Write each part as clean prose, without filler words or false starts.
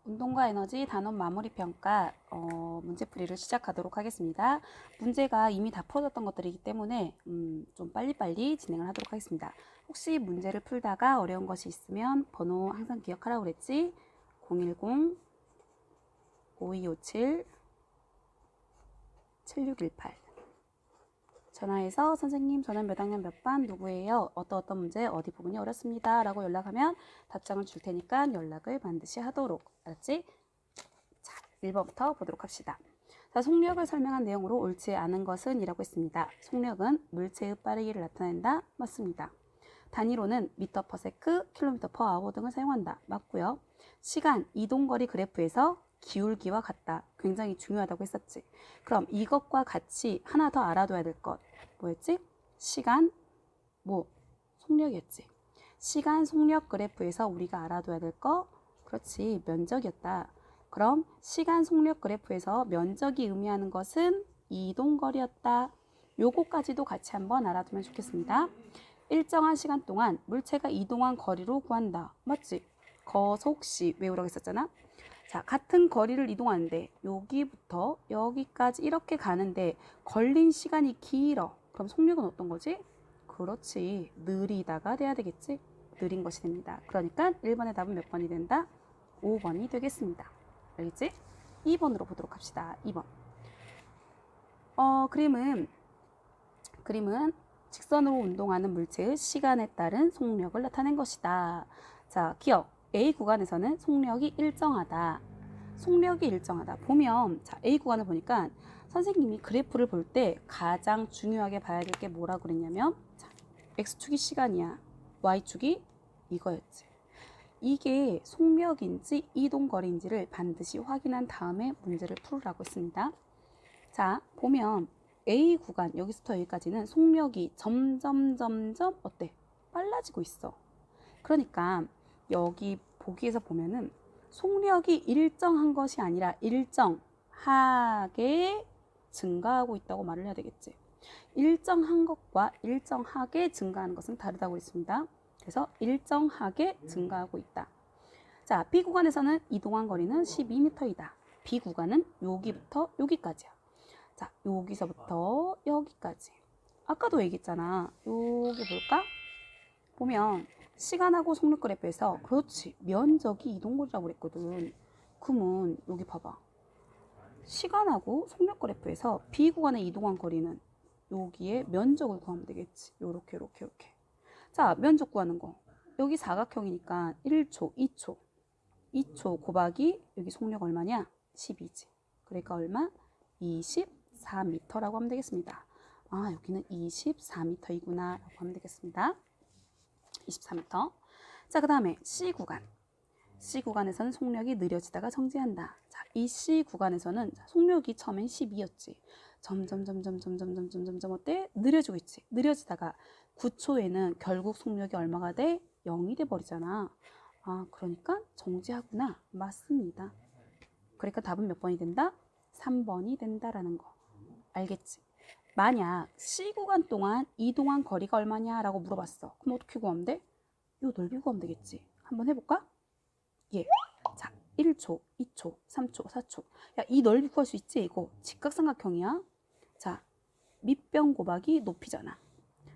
운동과 에너지 단원 마무리 평가 문제풀이를 시작하도록 하겠습니다. 문제가 이미 다 풀어졌던 것들이기 때문에 좀 빨리빨리 진행을 하도록 하겠습니다. 혹시 문제를 풀다가 어려운 것이 있으면 번호 항상 기억하라고 그랬지? 010-5257-7618 전화해서 선생님 저는 몇 학년 몇 반 누구예요? 어떤 문제 어디 부분이 어렵습니다 라고 연락하면 답장을 줄 테니까 연락을 반드시 하도록. 알았지? 자, 1번부터 보도록 합시다. 자, 속력을 설명한 내용으로 옳지 않은 것은 이라고 했습니다. 속력은 물체의 빠르기를 나타낸다. 맞습니다. 단위로는 미터 퍼 세크, 킬로미터 퍼 아워 등을 사용한다. 맞고요. 시간, 이동거리 그래프에서 기울기와 같다. 굉장히 중요하다고 했었지. 그럼 이것과 같이 하나 더 알아둬야 될 것. 뭐였지? 시간, 속력이었지. 시간 속력 그래프에서 우리가 알아둬야 될 거, 그렇지, 면적이었다. 그럼 시간 속력 그래프에서 면적이 의미하는 것은 이동거리였다. 요거까지도 같이 한번 알아두면 좋겠습니다. 일정한 시간 동안 물체가 이동한 거리로 구한다. 맞지? 거속시 외우라고 했었잖아. 자, 같은 거리를 이동하는데 여기부터 여기까지 이렇게 가는데 걸린 시간이 길어. 그럼 속력은 어떤 거지? 그렇지. 느리다가 돼야 되겠지? 느린 것이 됩니다. 그러니까 1번의 답은 몇 번이 된다? 5번이 되겠습니다. 알겠지? 2번으로 보도록 합시다. 2번. 그림은 직선으로 운동하는 물체의 시간에 따른 속력을 나타낸 것이다. 자, 기억. A 구간에서는 속력이 일정하다. 속력이 일정하다. 보면 자, A 구간을 보니까 선생님이 그래프를 볼 때 가장 중요하게 봐야 될 게 뭐라고 그랬냐면 자, X축이 시간이야. Y축이 이거였지. 이게 속력인지 이동거리인지를 반드시 확인한 다음에 문제를 풀으라고 했습니다. 자, 보면 A 구간 여기서부터 여기까지는 속력이 점점 어때? 빨라지고 있어. 그러니까 여기 보기에서 보면은 속력이 일정한 것이 아니라 일정하게 증가하고 있다고 말을 해야 되겠지. 일정한 것과 일정하게 증가하는 것은 다르다고 했습니다. 그래서 일정하게 증가하고 있다. 자, B 구간에서는 이동한 거리는 12m이다. B 구간은 여기부터 여기까지야. 자, 여기서부터 여기까지. 아까도 얘기했잖아. 여기 볼까? 보면 시간하고 속력 그래프에서 그렇지 면적이 이동거리라고 그랬거든. 그러면 여기 봐봐. 시간하고 속력 그래프에서 B 구간에 이동한 거리는 여기에 면적을 구하면 되겠지. 요렇게. 자, 면적 구하는 거. 여기 사각형이니까 1초, 2초. 2초 곱하기 여기 속력 얼마냐? 12지. 그러니까 얼마? 24m라고 하면 되겠습니다. 아, 여기는 24m이구나 라고 하면 되겠습니다. 24m. 자, 그 다음에 C 구간. C 구간에서는 속력이 느려지다가 정지한다. 자, 이 C 구간에서는 속력이 처음엔 12였지. 점점 어때? 느려지고 있지. 느려지다가 9초에는 결국 속력이 얼마가 돼? 0이 돼 버리잖아. 아, 그러니까 정지하구나. 맞습니다. 그러니까 답은 몇 번이 된다? 3번이 된다라는 거. 알겠지? 만약 C 구간 동안 이동한 거리가 얼마냐라고 물어봤어. 그럼 어떻게 구하면 돼? 요 넓이 구하면 되겠지. 한번 해볼까? 예. 자, 1초, 2초, 3초, 4초. 야, 이 넓이 구할 수 있지? 이거 직각삼각형이야. 자, 밑변 곱하기 높이잖아.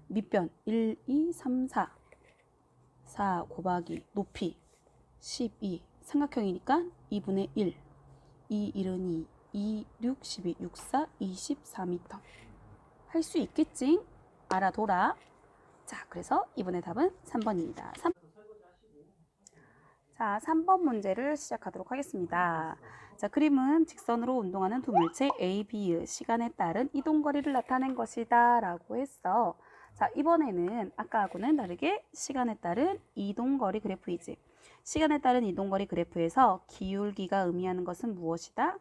밑변 1, 2, 3, 4. 4 곱하기 높이 12. 삼각형이니까 2분의 1. 2, 1은 2. 2, 6, 12, 6, 4, 24m. 할 수 있겠지? 알아둬라. 자, 그래서 이번의 답은 3번입니다. 자, 3번 문제를 시작하도록 하겠습니다. 자, 그림은 직선으로 운동하는 두 물체 A, B의 시간에 따른 이동거리를 나타낸 것이다 라고 했어. 자, 이번에는 아까하고는 다르게 시간에 따른 이동거리 그래프이지. 시간에 따른 이동거리 그래프에서 기울기가 의미하는 것은 무엇이다?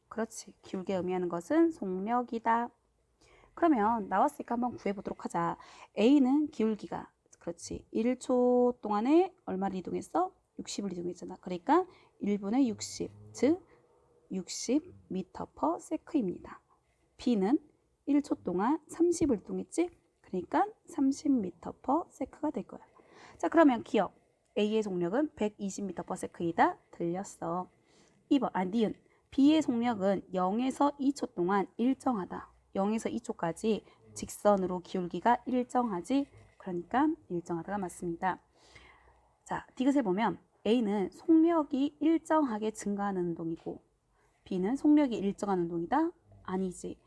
그렇지. 기울기가 의미하는 것은 속력이다. 그러면 나왔으니까 한번 구해보도록 하자. A는 기울기가 그렇지. 1초 동안에 얼마를 이동했어? 60을 이동했잖아. 그러니까 1분의 60, 즉 60m per sec입니다. B는 1초 동안 30을 이동했지? 그러니까 30m per sec가 될 거야. 자, 그러면 기억. A의 속력은 120m per sec이다. 들렸어. 2번, 니은. B의 속력은 0에서 2초 동안 일정하다. 0에서 2초까지 직선으로 기울기가 일정하지. 그러니까 일정하다가 맞습니다. 자, 디귿을 보면 A는 속력이 일정하게 증가하는 운동이고 B는 속력이 일정한 운동이다? 아니지.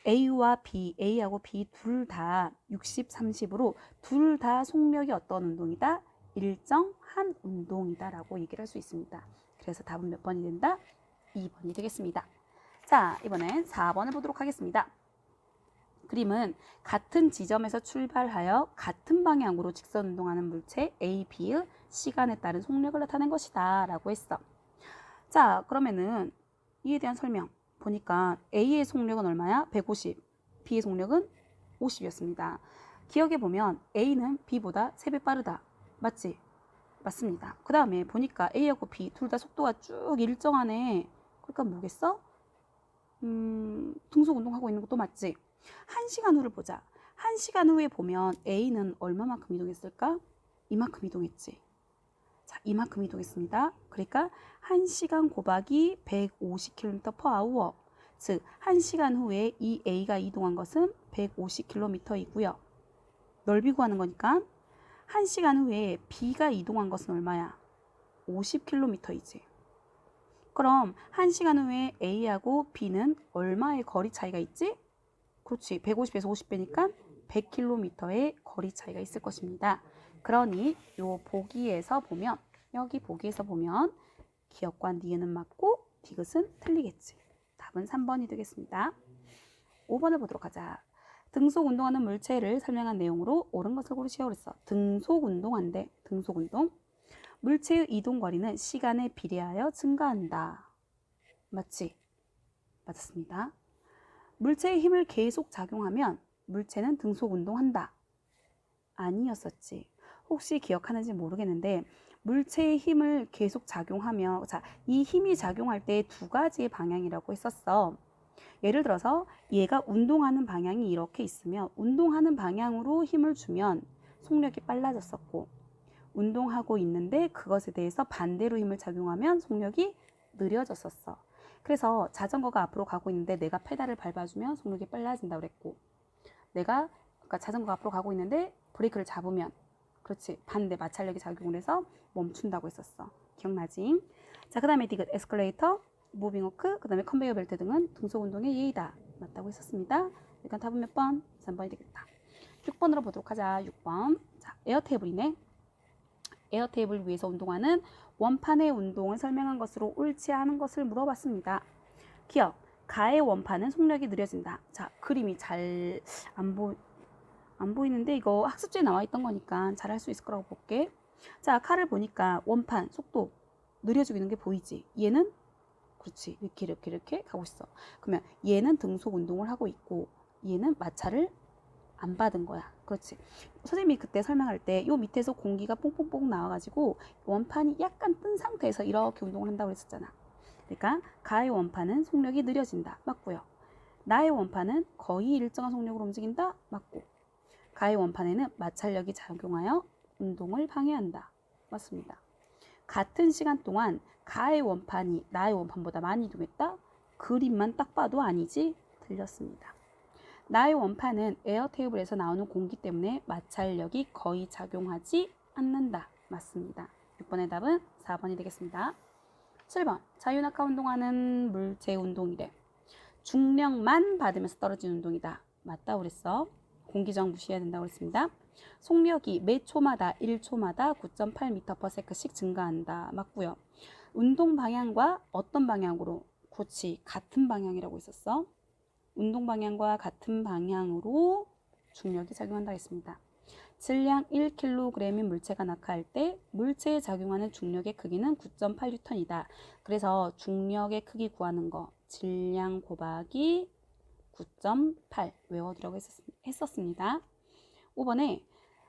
A와 B, A하고 B 둘 다 60, 30으로 둘 다 속력이 어떤 운동이다? 일정한 운동이다 라고 얘기를 할 수 있습니다. 그래서 답은 몇 번이 된다? 2번이 되겠습니다. 자, 이번엔 4번을 보도록 하겠습니다. 그림은 같은 지점에서 출발하여 같은 방향으로 직선 운동하는 물체 A, B의 시간에 따른 속력을 나타낸 것이다 라고 했어. 자, 그러면은 이에 대한 설명 보니까 A의 속력은 얼마야? 150. B의 속력은 50이었습니다. 기억해 보면 A는 B보다 3배 빠르다. 맞지? 맞습니다. 그 다음에 보니까 A하고 B 둘 다 속도가 쭉 일정하네. 그러니까 뭐겠어? 등속 운동하고 있는 것도 맞지? 1시간 후를 보자. 1시간 후에 보면 A는 얼마만큼 이동했을까? 이만큼 이동했지. 자, 이만큼 이동했습니다. 그러니까 1시간 곱하기 150km/h. 즉, 1시간 후에 이 A가 이동한 것은 150km이고요. 넓이 구하는 거니까 1시간 후에 B가 이동한 것은 얼마야? 50km이지. 그럼 1시간 후에 A하고 B는 얼마의 거리 차이가 있지? 그렇지. 150에서 50배니까 100km의 거리 차이가 있을 것입니다. 그러니 요 보기에서 보면 여기 보기에서 보면 기억과 니은은 맞고 디귿은 틀리겠지. 답은 3번이 되겠습니다. 5번을 보도록 하자. 등속 운동하는 물체를 설명한 내용으로 옳은 것을 고르시오 그랬어. 등속 운동한데 등속 운동. 물체의 이동 거리는 시간에 비례하여 증가한다. 맞지? 맞았습니다. 물체의 힘을 계속 작용하면 물체는 등속 운동한다. 아니었었지. 혹시 기억하는지 모르겠는데 물체의 힘을 계속 작용하며 자, 이 힘이 작용할 때 두 가지의 방향이라고 했었어. 예를 들어서 얘가 운동하는 방향이 이렇게 있으면 운동하는 방향으로 힘을 주면 속력이 빨라졌었고 운동하고 있는데 그것에 대해서 반대로 힘을 작용하면 속력이 느려졌었어. 그래서 자전거가 앞으로 가고 있는데 내가 페달을 밟아주면 속력이 빨라진다고 그랬고 내가 그러니까 자전거가 앞으로 가고 있는데 브레이크를 잡으면 그렇지 반대 마찰력이 작용을 해서 멈춘다고 했었어. 기억나지? 자, 그 다음에 디귿 에스컬레이터, 무빙 워크, 그 다음에 컨베이어 벨트 등은 등속 운동의 예이다. 맞다고 했었습니다. 그러니까 답은 몇 번? 3번이 되겠다. 6번으로 보도록 하자. 6번. 자, 에어 테이블이네. 에어 테이블 위에서 운동하는 원판의 운동을 설명한 것으로 옳지 않은 것을 물어봤습니다. 기억. 가의 원판은 속력이 느려진다. 자, 그림이 잘 안 보이는데 이거 학습지에 나와 있던 거니까 잘 할 수 있을 거라고 볼게. 자, 칼을 보니까 원판 속도 느려지고 있는 게 보이지? 얘는 그렇지 이렇게 가고 있어. 그러면 얘는 등속 운동을 하고 있고 얘는 마찰을 안 받은 거야. 그렇지. 선생님이 그때 설명할 때 요 밑에서 공기가 뽕뽕뽕 나와가지고 원판이 약간 뜬 상태에서 이렇게 운동을 한다고 했었잖아. 그러니까 가의 원판은 속력이 느려진다. 맞고요. 나의 원판은 거의 일정한 속력으로 움직인다. 맞고. 가의 원판에는 마찰력이 작용하여 운동을 방해한다. 맞습니다. 같은 시간 동안 가의 원판이 나의 원판보다 많이 이동했다? 그림만 딱 봐도 아니지? 틀렸습니다. 나의 원판은 에어 테이블에서 나오는 공기 때문에 마찰력이 거의 작용하지 않는다. 맞습니다. 6번의 답은 4번이 되겠습니다. 7번 자유낙하 운동하는 물체 운동이래. 중력만 받으면서 떨어지는 운동이다. 맞다고 그랬어. 공기저항 무시해야 된다고 그랬습니다. 속력이 매 초마다 1초마다 9.8m/s씩 증가한다. 맞고요. 운동 방향과 어떤 방향으로? 그렇지. 같은 방향이라고 했었어. 운동 방향과 같은 방향으로 중력이 작용한다 했습니다. 질량 1kg인 물체가 낙하할 때 물체에 작용하는 중력의 크기는 9.8N이다. 그래서 중력의 크기 구하는 거 질량 곱하기 9.8 외워두라고 했었습니다. 5번에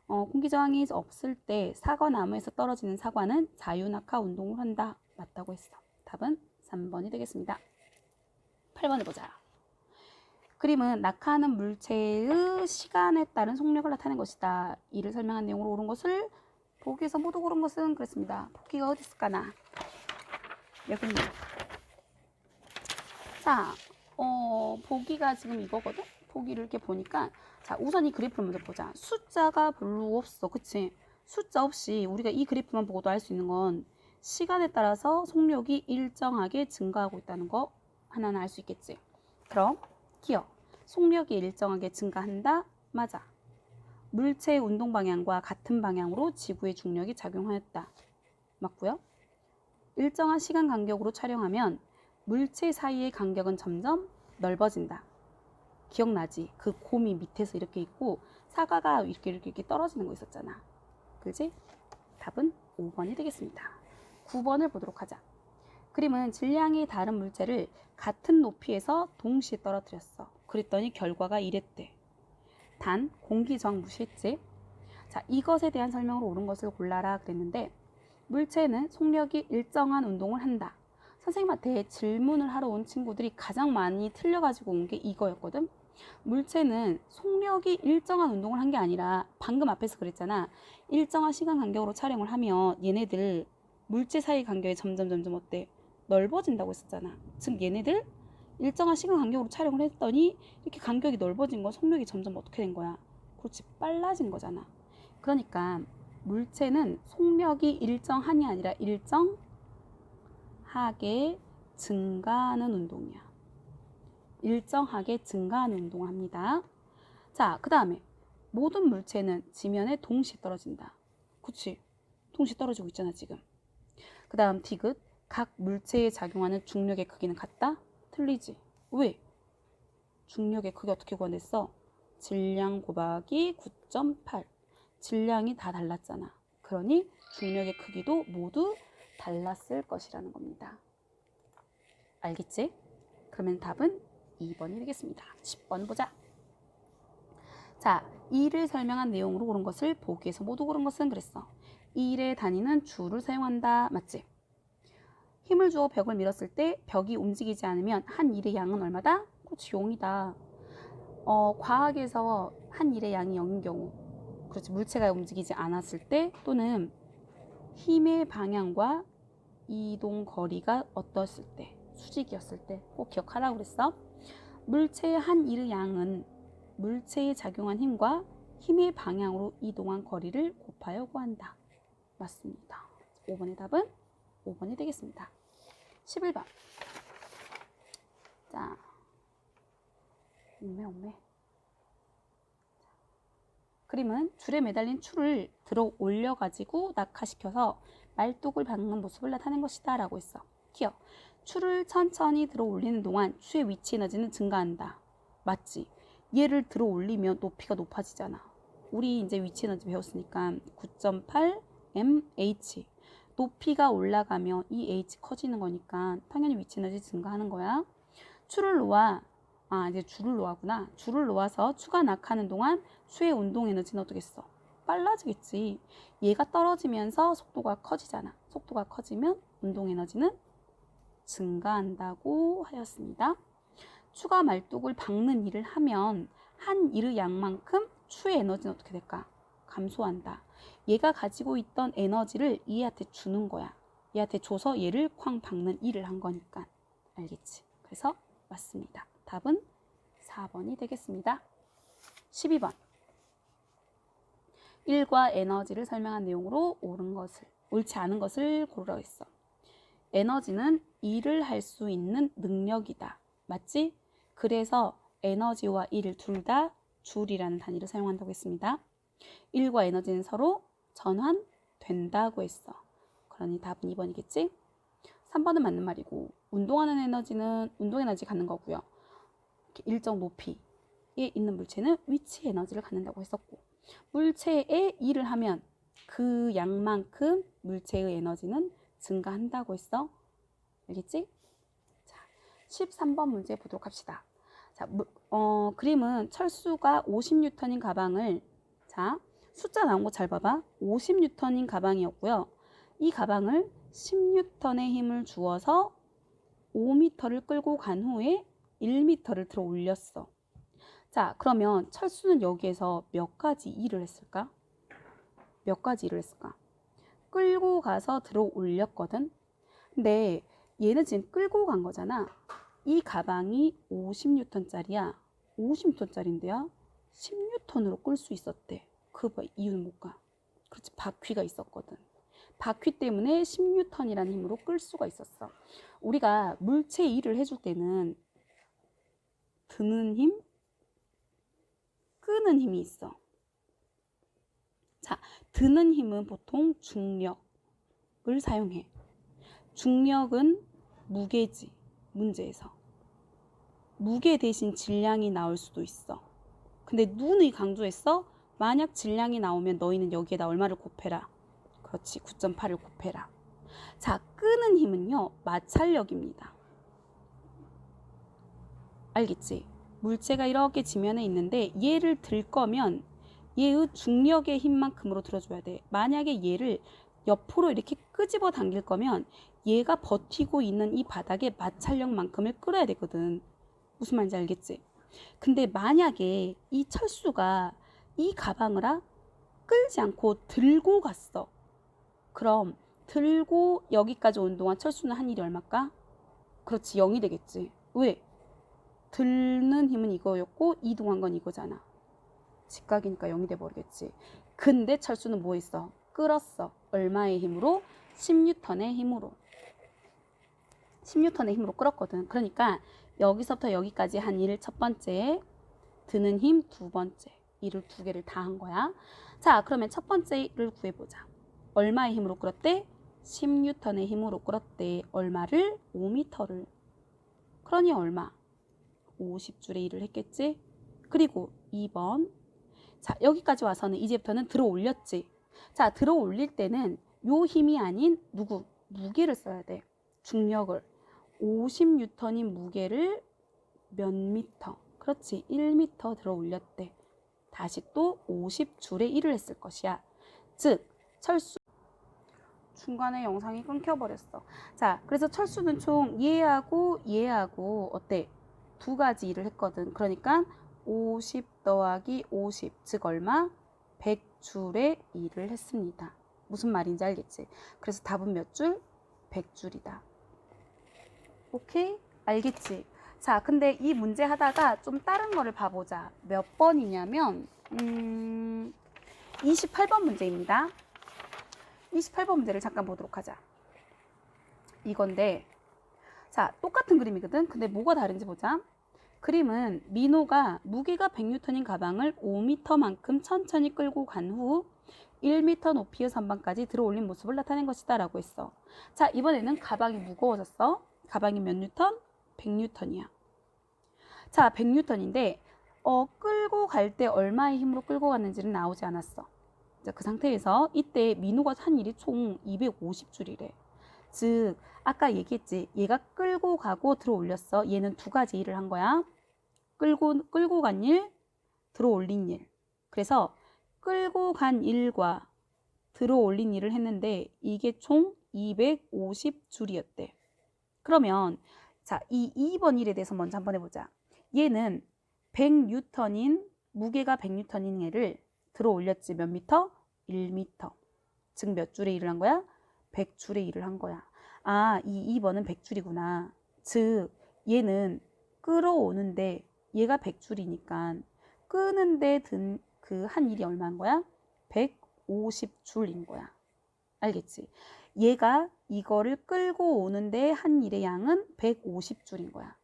공기저항이 없을 때 사과나무에서 떨어지는 사과는 자유낙하 운동을 한다. 맞다고 했어. 답은 3번이 되겠습니다. 8번을 보자. 그림은 낙하하는 물체의 시간에 따른 속력을 나타낸 것이다. 이를 설명한 내용으로 옳은 것을 보기에서 모두 고른 것은 그랬습니다. 보기가 어디 있을까나? 여기 있네. 자, 보기가 지금 이거거든? 보기를 이렇게 보니까, 자, 우선 이 그래프를 먼저 보자. 숫자가 별로 없어. 그치? 숫자 없이 우리가 이 그래프만 보고도 알 수 있는 건 시간에 따라서 속력이 일정하게 증가하고 있다는 거 하나는 알 수 있겠지. 그럼 기억. 속력이 일정하게 증가한다. 맞아. 물체의 운동 방향과 같은 방향으로 지구의 중력이 작용하였다. 맞고요. 일정한 시간 간격으로 촬영하면 물체 사이의 간격은 점점 넓어진다. 기억나지? 그 곰이 밑에서 이렇게 있고 사과가 이렇게 떨어지는 거 있었잖아. 그지? 답은 5번이 되겠습니다. 9번을 보도록 하자. 그림은 질량이 다른 물체를 같은 높이에서 동시에 떨어뜨렸어. 그랬더니 결과가 이랬대. 단 공기 저항 무시했지? 자, 이것에 대한 설명으로 옳은 것을 골라라 그랬는데, 물체는 속력이 일정한 운동을 한다. 선생님한테 질문을 하러 온 친구들이 가장 많이 틀려가지고 온 게 이거였거든. 물체는 속력이 일정한 운동을 한 게 아니라 방금 앞에서 그랬잖아. 일정한 시간 간격으로 촬영을 하면 얘네들 물체 사이 간격이 점점 어때? 넓어진다고 했었잖아. 즉 얘네들 일정한 시간 간격으로 촬영을 했더니 이렇게 간격이 넓어진 건 속력이 점점 어떻게 된 거야? 그렇지, 빨라진 거잖아. 그러니까 물체는 속력이 일정한이 아니라 일정하게 증가하는 운동이야. 일정하게 증가하는 운동을 합니다. 자, 그 다음에 모든 물체는 지면에 동시에 떨어진다. 그치? 동시에 떨어지고 있잖아 지금. 그 다음 디귿. 각 물체에 작용하는 중력의 크기는 같다? 틀리지. 왜? 중력의 크기 어떻게 구하냈어? 질량 곱하기 9.8. 질량이 다 달랐잖아. 그러니 중력의 크기도 모두 달랐을 것이라는 겁니다. 알겠지? 그러면 답은 2번이 되겠습니다. 10번 보자. 자, 일을 설명한 내용으로 고른 것을 보기에서 모두 고른 것은 그랬어. 일의 단위는 주를 사용한다. 맞지? 힘을 주어 벽을 밀었을 때 벽이 움직이지 않으면 한 일의 양은 얼마다? 그렇지, 0이다. 과학에서 한 일의 양이 0인 경우, 그렇지, 물체가 움직이지 않았을 때 또는 힘의 방향과 이동 거리가 어떻을 때, 수직이었을 때 꼭 기억하라고 그랬어. 물체의 한 일의 양은 물체에 작용한 힘과 힘의 방향으로 이동한 거리를 곱하여 구한다. 맞습니다. 5번의 답은 5번이 되겠습니다. 11번. 자, 옥매. 그림은 줄에 매달린 추를 들어 올려가지고 낙하시켜서 말뚝을 박는 모습을 나타낸 것이다 라고 했어. 기억. 추를 천천히 들어 올리는 동안 추의 위치 에너지는 증가한다. 맞지? 얘를 들어 올리면 높이가 높아지잖아. 우리 이제 위치 에너지 배웠으니까 9.8 mH. 높이가 올라가면 이 h 커지는 거니까 당연히 위치 에너지 증가하는 거야. 추를 놓아, 이제 줄을 놓아구나. 줄을 놓아서 추가 낙하는 동안 추의 운동 에너지는 어떻겠어? 빨라지겠지. 얘가 떨어지면서 속도가 커지잖아. 속도가 커지면 운동 에너지는 증가한다고 하였습니다. 추가 말뚝을 박는 일을 하면 한 일의 양만큼 추의 에너지는 어떻게 될까? 감소한다. 얘가 가지고 있던 에너지를 얘한테 주는 거야. 얘한테 줘서 얘를 쾅 박는 일을 한 거니까. 알겠지? 그래서 맞습니다. 답은 4번이 되겠습니다. 12번. 일과 에너지를 설명한 내용으로 옳지 않은 것을 고르라고 했어. 에너지는 일을 할 수 있는 능력이다. 맞지? 그래서 에너지와 일 둘 다 줄이라는 단위를 사용한다고 했습니다. 일과 에너지는 서로 전환된다고 했어. 그러니 답은 2번이겠지? 3번은 맞는 말이고, 운동하는 에너지는 운동 에너지 갖는 거고요. 일정 높이에 있는 물체는 위치 에너지를 갖는다고 했었고, 물체에 일을 하면 그 양만큼 물체의 에너지는 증가한다고 했어. 알겠지? 자, 13번 문제 보도록 합시다. 자, 그림은 철수가 50N인 가방을, 자, 숫자 나온 거 잘 봐봐. 50N인 가방이었고요. 이 가방을 10N의 힘을 주어서 5m를 끌고 간 후에 1m를 들어 올렸어. 자, 그러면 철수는 여기에서 몇 가지 일을 했을까? 몇 가지 일을 했을까? 끌고 가서 들어 올렸거든. 근데 얘는 지금 끌고 간 거잖아. 이 가방이 50N짜리야. 50N짜리인데요. 10N으로 끌 수 있었대. 그 이유는 뭘까? 그렇지, 바퀴가 있었거든. 바퀴 때문에 10N이라는 힘으로 끌 수가 있었어. 우리가 물체 일을 해줄 때는 드는 힘, 끄는 힘이 있어. 자, 드는 힘은 보통 중력을 사용해. 중력은 무게지, 문제에서. 무게 대신 질량이 나올 수도 있어. 근데 누누이 강조했어. 만약 질량이 나오면 너희는 여기에다 얼마를 곱해라. 그렇지, 9.8을 곱해라. 자, 끄는 힘은요, 마찰력입니다. 알겠지? 물체가 이렇게 지면에 있는데 얘를 들 거면 얘의 중력의 힘만큼으로 들어줘야 돼. 만약에 얘를 옆으로 이렇게 끄집어 당길 거면 얘가 버티고 있는 이 바닥에 마찰력만큼을 끌어야 되거든. 무슨 말인지 알겠지? 근데 만약에 이 철수가 이 가방을 끌지 않고 들고 갔어. 그럼 들고 여기까지 온 동안 철수는 한 일이 얼마일까? 그렇지, 0이 되겠지. 왜? 들는 힘은 이거였고 이동한 건 이거잖아. 직각이니까 0이 돼버리겠지. 근데 철수는 뭐 했어? 끌었어. 얼마의 힘으로? 10N의 힘으로. 10N의 힘으로 끌었거든. 그러니까 여기서부터 여기까지 한 일을 첫 번째, 드는 힘 두 번째, 일을 두 개를 다 한 거야. 자, 그러면 첫 번째를 구해보자. 얼마의 힘으로 끌었대? 10N의 힘으로 끌었대. 얼마를? 5m를. 그러니 얼마? 50줄의 일을 했겠지? 그리고 2번. 자, 여기까지 와서는 이제부터는 들어 올렸지. 자, 들어 올릴 때는 요 힘이 아닌 누구? 무게를 써야 돼. 중력을. 50N인 무게를 몇 미터? 그렇지, 1m 들어 올렸대. 다시 또 50줄의 일을 했을 것이야. 즉, 철수. 중간에 영상이 끊겨버렸어. 자, 그래서 철수는 총 얘하고 어때? 두 가지 일을 했거든. 그러니까 50 더하기 50, 즉 얼마? 100줄의 일을 했습니다. 무슨 말인지 알겠지? 그래서 답은 몇 줄? 100줄이다. 오케이? 알겠지? 자, 근데 이 문제 하다가 좀 다른 거를 봐보자. 몇 번이냐면 28번 문제입니다. 28번 문제를 잠깐 보도록 하자. 이건데, 자, 똑같은 그림이거든. 근데 뭐가 다른지 보자. 그림은 민호가 무게가 100N인 가방을 5m만큼 천천히 끌고 간 후 1m 높이의 선반까지 들어올린 모습을 나타낸 것이다 라고 했어. 자, 이번에는 가방이 무거워졌어. 가방이 몇 뉴턴? 100N이야. 자, 100N인데 끌고 갈 때 얼마의 힘으로 끌고 갔는지는 나오지 않았어. 자, 그 상태에서 이때 민호가 한 일이 총 250줄이래. 즉 아까 얘기했지. 얘가 끌고 가고 들어 올렸어. 얘는 두 가지 일을 한 거야. 끌고 간 일, 들어 올린 일. 그래서 끌고 간 일과 들어 올린 일을 했는데 이게 총 250줄이었대. 그러면 자, 이 2번 일에 대해서 먼저 한번 해보자. 얘는 100N인 무게가 100N인 얘를 들어 올렸지. 몇 미터? 1미터. 즉 몇 줄의 일을 한 거야? 100줄의 일을 한 거야. 아, 이 2번은 100줄이구나. 즉 얘는 끌어오는데 얘가 100줄이니까 끄는데 든 그 한 일이 얼마인 거야? 150줄인 거야. 알겠지? 얘가 이거를 끌고 오는데 한 일의 양은 150줄인 거야.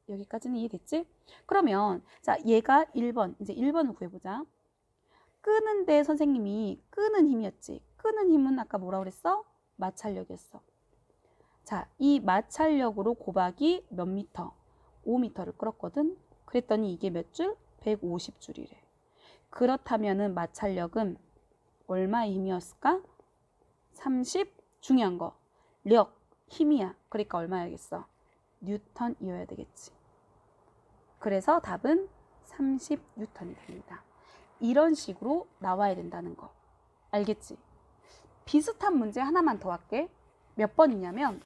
여기까지는 이해됐지? 그러면 자, 얘가 1번, 이제 1번을 구해보자. 끄는데 선생님이 끄는 힘이었지. 끄는 힘은 아까 뭐라 그랬어? 마찰력이었어. 자, 이 마찰력으로 곱하기 몇 미터? 5m를 끌었거든. 그랬더니 이게 몇 줄? 150줄이래. 그렇다면은 마찰력은 얼마의 힘이었을까? 30, 중요한 거. 력, 힘이야. 그러니까 얼마야겠어? 뉴턴이어야 되겠지. 그래서 답은 30N이 됩니다. 이런 식으로 나와야 된다는 거. 알겠지? 비슷한 문제 하나만 더 할게. 몇 번이냐면